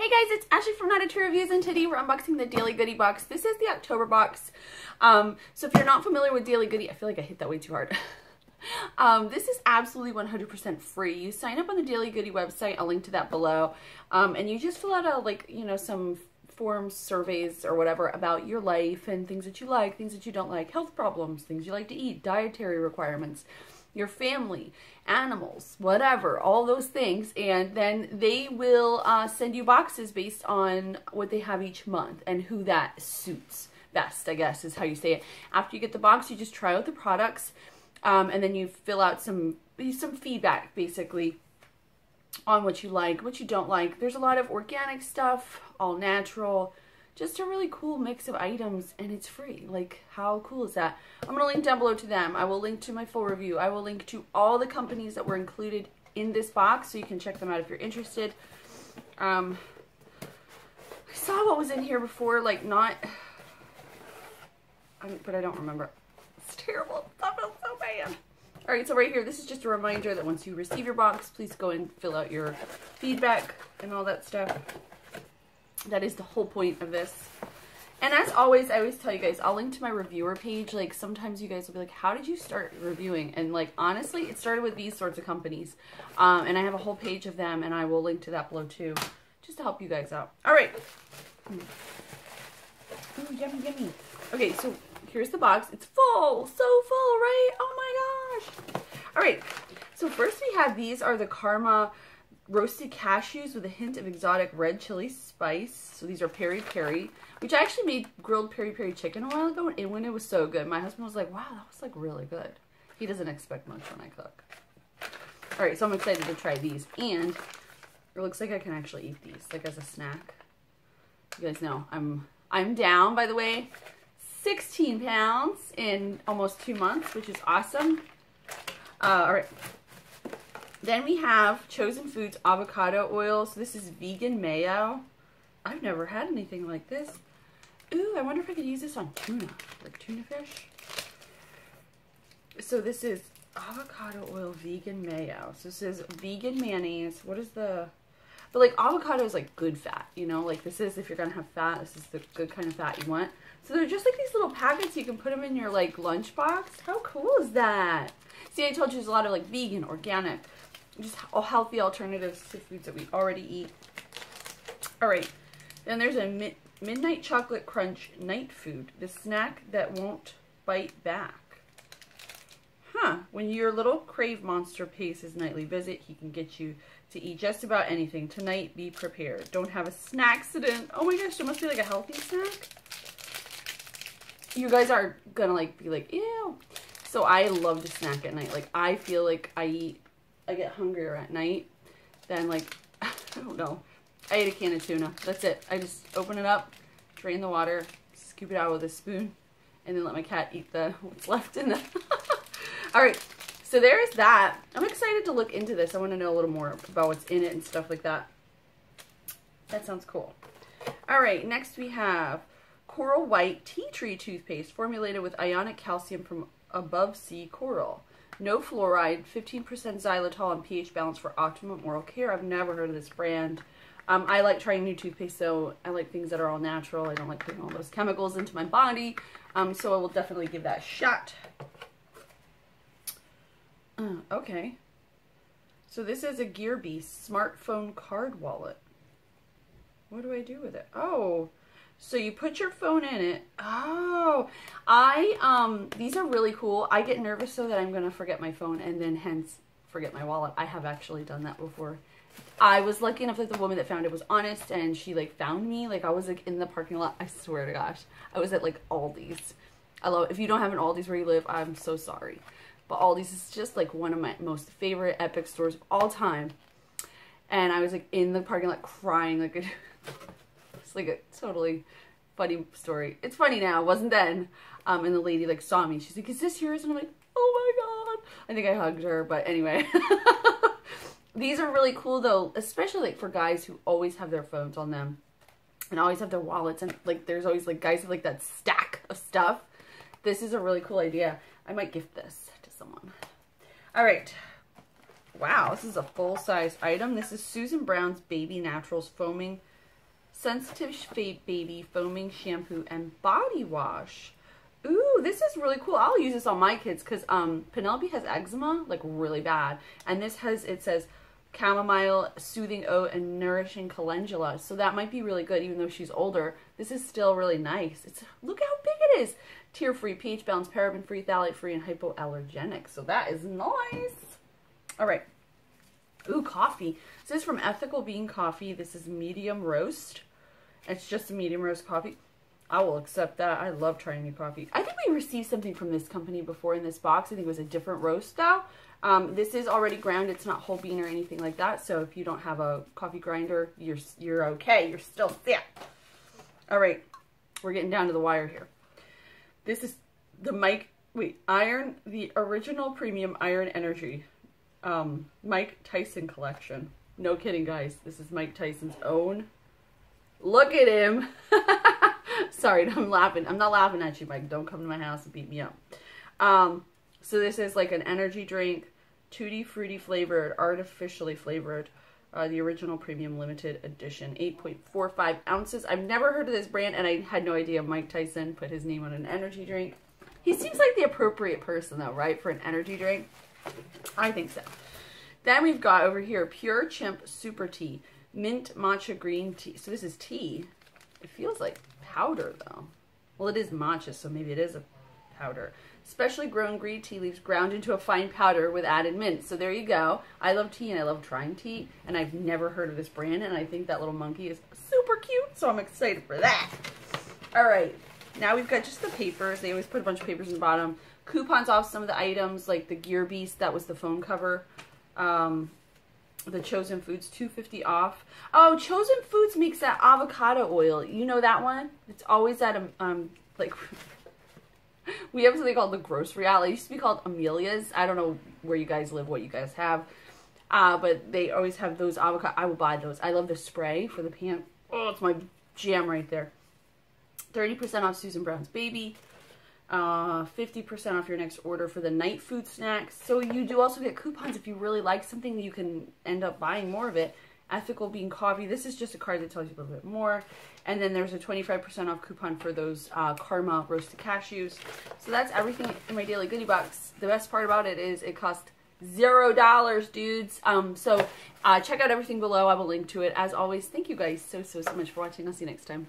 Hey guys, it's Ashley from NightFood Reviews, and today we're unboxing the Daily Goodie box. This is the October box. So if you're not familiar with Daily Goodie, I feel like I hit that way too hard. This is absolutely 100% free. You sign up on the Daily Goodie website, I'll link to that below, and you just fill out some forms, surveys, or whatever about your life and things that you like, things that you don't like, health problems, things you like to eat, dietary requirements, your family, animals, whatever, all those things, and then they will send you boxes based on what they have each month and who that suits best, I guess is how you say it. After you get the box, you just try out the products, and then you fill out some feedback, basically, on what you like, what you don't like. There's a lot of organic stuff, all natural, just a really cool mix of items, and it's free. Like, how cool is that? I'm going to link down below to them. I will link to my full review. I will link to all the companies that were included in this box, so you can check them out if you're interested. I saw what was in here before, like, but I don't remember. It's terrible. That feels so bad. Alright, so right here, this is just a reminder that once you receive your box, please go and fill out your feedback and all that stuff. That is the whole point of this. And as always, I always tell you guys, I'll link to my reviewer page. Like, sometimes you guys will be like, how did you start reviewing? And like, honestly, it started with these sorts of companies. And I have a whole page of them, and I will link to that below too, just to help you guys out. Alright. Ooh, yummy, yummy. Okay, so here's the box. It's full, so full, right? Oh my gosh. Alright, so first we have, these are the Karma roasted cashews with a hint of exotic red chili spice. So these are Peri, which I actually made grilled peri chicken a while ago, and when it was so good, my husband was like, wow, that was like really good. He doesn't expect much when I cook. Alright, so I'm excited to try these, and it looks like I can actually eat these, like as a snack. You guys know, I'm down, by the way. 16 pounds in almost 2 months, which is awesome. Alright. Then we have Chosen Foods avocado oil. So this is vegan mayo. I've never had anything like this. Ooh, I wonder if I could use this on tuna, like tuna fish. So this is avocado oil vegan mayo. So this is vegan mayonnaise. What is the... But like avocado is like good fat, you know? Like this is, if you're gonna have fat, this is the good kind of fat you want. So they're just like these little packets. You can put them in your like lunchbox. How cool is that? See, I told you there's a lot of like vegan, organic, just all healthy alternatives to foods that we already eat. Alright, then there's a Midnight Chocolate Crunch NightFood, the snack that won't bite back. Huh, when your little crave monster pays his nightly visit, he can get you to eat just about anything. Tonight, be prepared. Don't have a snack accident. Oh my gosh, it must be like a healthy snack. You guys are gonna like be like, ew. So I love to snack at night. Like, I feel like I get hungrier at night than like, I don't know. I ate a can of tuna. That's it. I just open it up, drain the water, scoop it out with a spoon, and then let my cat eat what's left in the... Alright, so there's that. I'm excited to look into this. I want to know a little more about what's in it and stuff like that. That sounds cool. Alright, next we have Coral White Tea Tree Toothpaste, formulated with ionic calcium from above sea coral. No fluoride, 15% xylitol, and pH balance for optimum oral care. I've never heard of this brand. I like trying new toothpaste, so I like things that are all natural. I don't like putting all those chemicals into my body, so I will definitely give that a shot. Okay. So this is a Gearbeast smartphone card wallet. What do I do with it? Oh, so you put your phone in it. Oh, these are really cool. I get nervous so that I'm going to forget my phone and then hence forget my wallet. I have actually done that before. I was lucky enough that the woman that found it was honest, and she like found me. Like, I was like in the parking lot. I swear to gosh. I was at like Aldi's. I love it. If you don't have an Aldi's where you live, I'm so sorry. But Aldi's is just like one of my most favorite epic stores of all time. And I was like in the parking lot crying. Like, it's like a totally funny story. It's funny now, it wasn't then. And the lady like saw me. She's like, is this yours? And I'm like, oh my god. I think I hugged her, but anyway. These are really cool though, especially like for guys who always have their phones on them and always have their wallets, and like there's always like guys with like that stack of stuff. This is a really cool idea. I might gift this to someone. All right. Wow, this is a full-size item. This is Susan Brown's Baby Naturals Foaming Sensitive Baby Foaming Shampoo and Body Wash. Ooh, this is really cool. I'll use this on my kids because Penelope has eczema, like really bad. And this has, it says chamomile, soothing oat, and nourishing calendula. So that might be really good even though she's older. This is still really nice. It's, look how big it is. Tear-free, pH balanced, paraben-free, phthalate-free, and hypoallergenic. So that is nice. All right. Ooh, coffee. So this is from Ethical Bean Coffee. This is medium roast. It's just a medium roast coffee. I will accept that. I love trying new coffee. I think we received something from this company before in this box. I think it was a different roast though. This is already ground. It's not whole bean or anything like that. So if you don't have a coffee grinder, you're okay. You're still set. All right. We're getting down to the wire here. This is the the original premium iron energy Mike Tyson collection. No kidding, guys. This is Mike Tyson's own. Look at him. Sorry, I'm laughing. I'm not laughing at you, Mike. Don't come to my house and beat me up. So this is like an energy drink, tutti fruity flavored, artificially flavored. The original premium limited edition, 8.45 ounces. I've never heard of this brand, and I had no idea Mike Tyson put his name on an energy drink. He seems like the appropriate person, though, right, for an energy drink? I think so. Then we've got over here, Pure Chimp Super Tea, Mint Matcha Green Tea. So this is tea. It feels like powder, though. Well, it is matcha, so maybe it is a powder. Specially grown green tea leaves ground into a fine powder with added mint. So there you go. I love tea and I love trying tea, and I've never heard of this brand, and I think that little monkey is super cute, so I'm excited for that. All right, now we've got just the papers. They always put a bunch of papers in the bottom. Coupons off some of the items, like the Gear Beast, that was the phone cover. The Chosen Foods, $2.50 off. Oh, Chosen Foods makes that avocado oil. You know that one? It's always at like we have something called the Grocery Outlet. It used to be called Amelia's. I don't know where you guys live, what you guys have. But they always have those avocado. I will buy those. I love the spray for the pan. Oh, it's my jam right there. 30% off Susan Brown's Baby. 50% off your next order for the NightFood snacks. So you do also get coupons if you really like something. You can end up buying more of it. Ethical Bean Coffee. This is just a card that tells you a little bit more. And then there's a 25% off coupon for those Karma roasted cashews. So that's everything in my daily goodie box. The best part about it is it costs $0, dudes. So check out everything below. I will link to it. As always, thank you guys so much for watching. I'll see you next time.